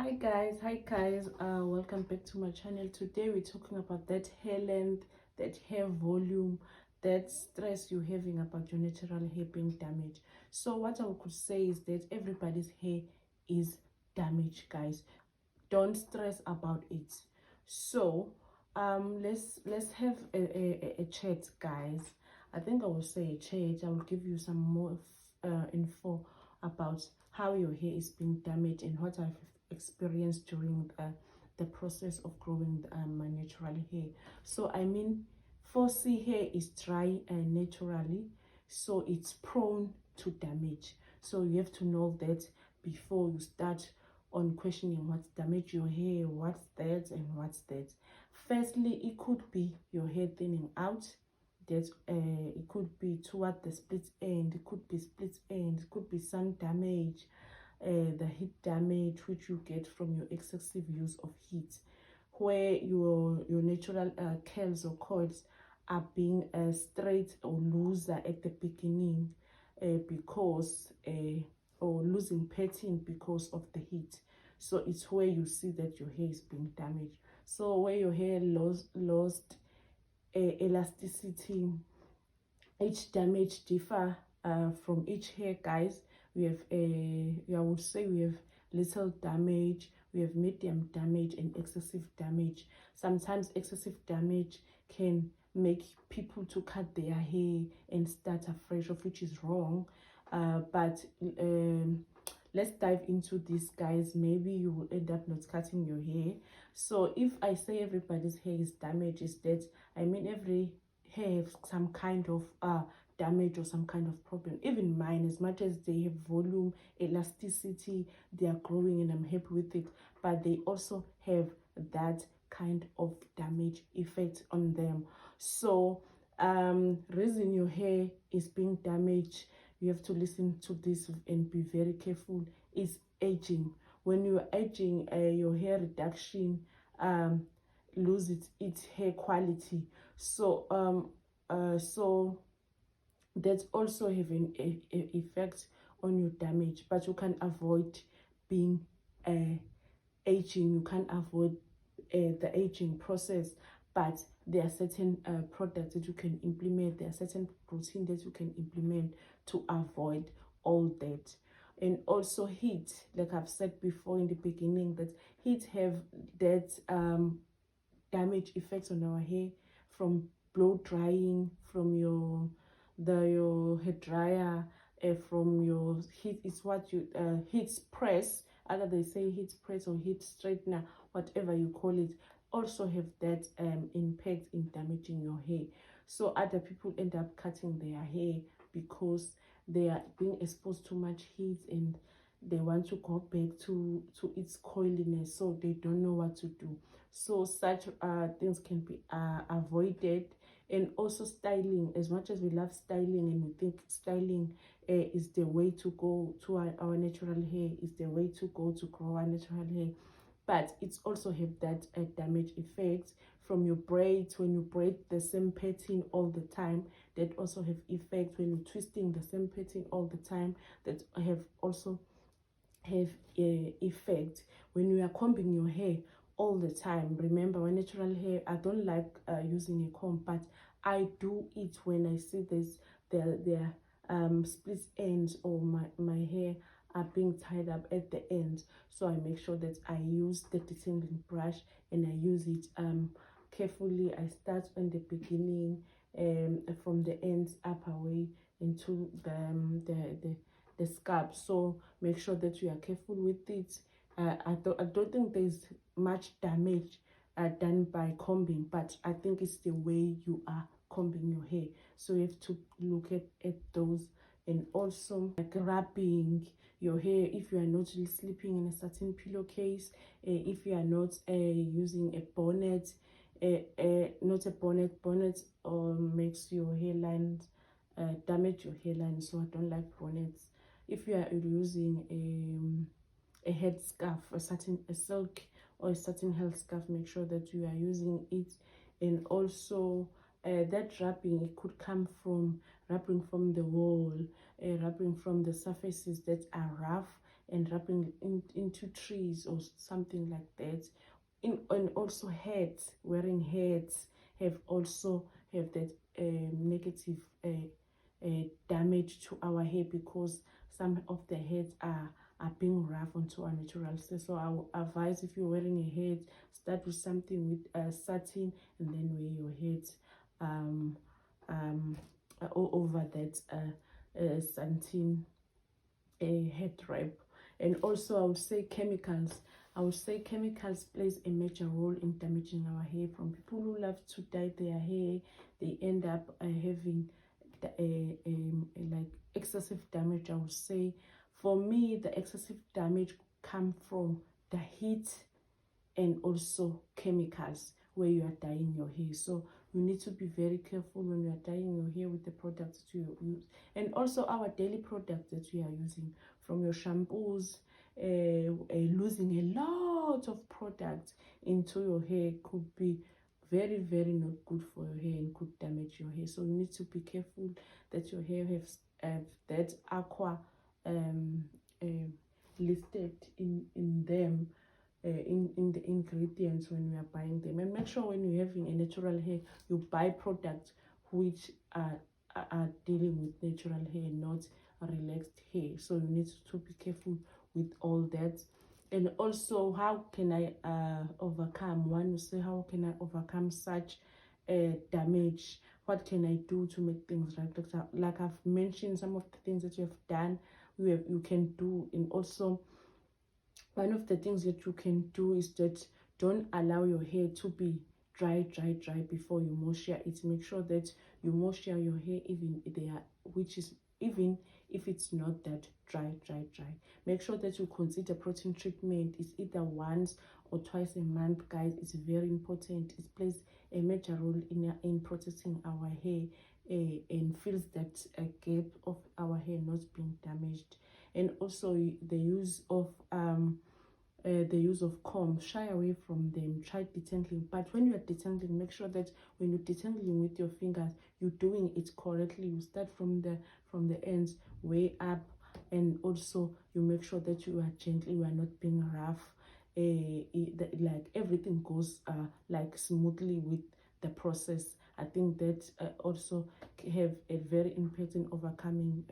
Hi guys, welcome back to my channel. Today we're talking about that hair length, that hair volume, that stress you're having about your natural hair being damaged. So what I could say is that everybody's hair is damaged, guys. Don't stress about it. So let's have a chat, guys. I think I will say a chat. I will give you some more info about how your hair is being damaged and what I've experienced during the process of growing my natural hair. So I mean, 4C hair is dry naturally, so it's prone to damage. So you have to know that before you start on questioning what's damaged your hair, what's that and what's that. Firstly, it could be your hair thinning out. That it could be toward the split end, it could be split end, it could be sun damage, the heat damage which you get from your excessive use of heat, where your natural curls or coils are being straight or looser at the beginning because or losing pattern because of the heat. So it's where you see that your hair is being damaged. So where your hair lost elasticity, each damage differ from each hair, guys. We have I would say we have little damage, we have medium damage and excessive damage. Sometimes excessive damage can make people to cut their hair and start afresh, of which is wrong. But let's dive into this, guys. Maybe you will end up not cutting your hair. So if I say everybody's hair is damaged, is that I mean every hair have some kind of damage or some kind of problem. Even mine, as much as they have volume, elasticity, they are growing and I'm happy with it, but they also have that kind of damage effect on them. So reason your hair is being damaged, you have to listen to this and be very careful, is aging. When you're aging, your hair reduction loses its hair quality. So that also have an effect on your damage, but you can avoid being aging. You can avoid the aging process, but there are certain products that you can implement, there are certain routine that you can implement to avoid all that. And also heat, like I've said before in the beginning, that heat have that damage effects on our hair from blow drying, from your hair dryer, from your heat is what you heat press, either they say heat press or heat straightener, whatever you call it, also have that impact in damaging your hair. So other people end up cutting their hair because they are being exposed to much heat and they want to go back to its coiliness, so they don't know what to do. So such things can be avoided. And also styling, as much as we love styling and we think styling is the way to go to our natural hair, is the way to go to grow our natural hair, but it's also have that damage effect from your braids. When you braid the same pattern all the time, that also have effect. When you're twisting the same pattern all the time, that have also have a effect. When you are combing your hair all the time, remember, my natural hair, I don't like using a comb, but I do it when I see this the split ends, or my hair are being tied up at the end. So I make sure that I use the detangling brush and I use it carefully. I start in the beginning, from the ends up away into the scalp. So make sure that you are careful with it. I don't think there's much damage done by combing, but I think it's the way you are combing your hair. So you have to look at those. And also like wrapping your hair, if you are not really sleeping in a certain pillowcase, if you are not using a bonnet, not a bonnet makes your hairline damage your hairline, so I don't like bonnets. If you are using a head scarf, a silk or a certain health scarf, make sure that you are using it. And also that wrapping, it could come from wrapping from the wall, wrapping from the surfaces that are rough, and wrapping into trees or something like that. And also hats, wearing hats have that negative damage to our hair, because some of the hairs are being rough onto our natural hair. So I will advise, if you're wearing a hat, start with something with satin, and then wear your hat over that satin head wrap. And also I would say chemicals. I would say chemicals plays a major role in damaging our hair. From people who love to dye their hair, they end up having like excessive damage. I would say, for me, the excessive damage come from the heat and also chemicals where you are dyeing your hair. So you need to be very careful when you are dyeing your hair with the products that you use, and also our daily products that we are using, from your shampoos. Losing a lot of products into your hair could be very, very not good for your hair and could damage your hair. So you need to be careful that your hair has that aqua listed in them, in the ingredients when we are buying them. And make sure when you're having a natural hair, you buy products which are dealing with natural hair, not relaxed hair. So you need to be careful with all that. And also, how can I overcome? One will say, how can I overcome such damage? What can I do to make things right? Like I've mentioned, some of the things that you have done, you can do. And also, one of the things that you can do is that don't allow your hair to be dry before you moisture it. Make sure that you moisture your hair even if it's not that dry. Make sure that you consider protein treatment. It's either once or twice a month, guys. It's very important. It plays a major role in protecting our hair and fills that gap of our hair not being damaged. And also the use of comb, shy away from them. Try detangling, but when you are detangling, make sure that when you're detangling with your fingers, you're doing it correctly. You start from the ends way up, and also you make sure that you are gently, you are not being rough. Like everything goes like smoothly with the process. I think that also have a very important overcoming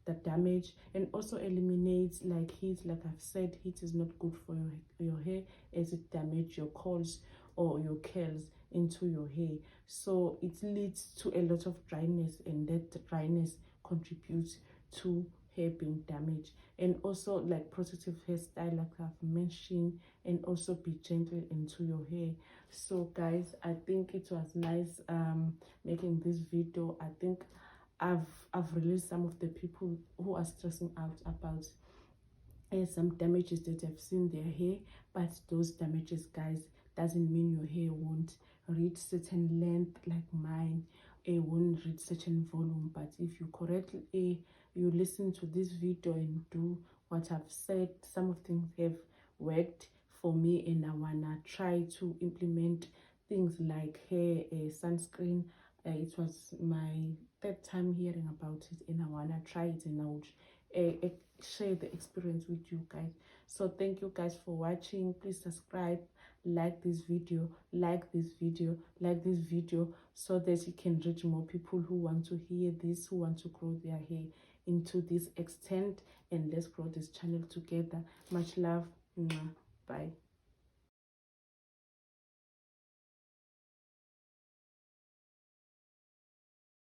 the damage, and also eliminates like heat. Like I've said, heat is not good for your hair, as it damages your curls or your curls into your hair. So it leads to a lot of dryness, and that dryness contributes to hair being damaged. And also like protective hairstyle, like I've mentioned, and also be gentle into your hair. So guys, I think it was nice making this video. I think I've released some of the people who are stressing out about some damages that have seen their hair. But those damages, guys, doesn't mean your hair won't reach certain length like mine. It won't reach certain volume. But if you correctly you listen to this video and do what I've said, some of things have worked for me, and I wanna try to implement things like hair sunscreen. It was my third time hearing about it, and I wanna try it, and I would share the experience with you guys. So thank you guys for watching. Please subscribe, like this video, so that you can reach more people who want to hear this, who want to grow their hair into this extent, and let's grow this channel together. Much love. Bye.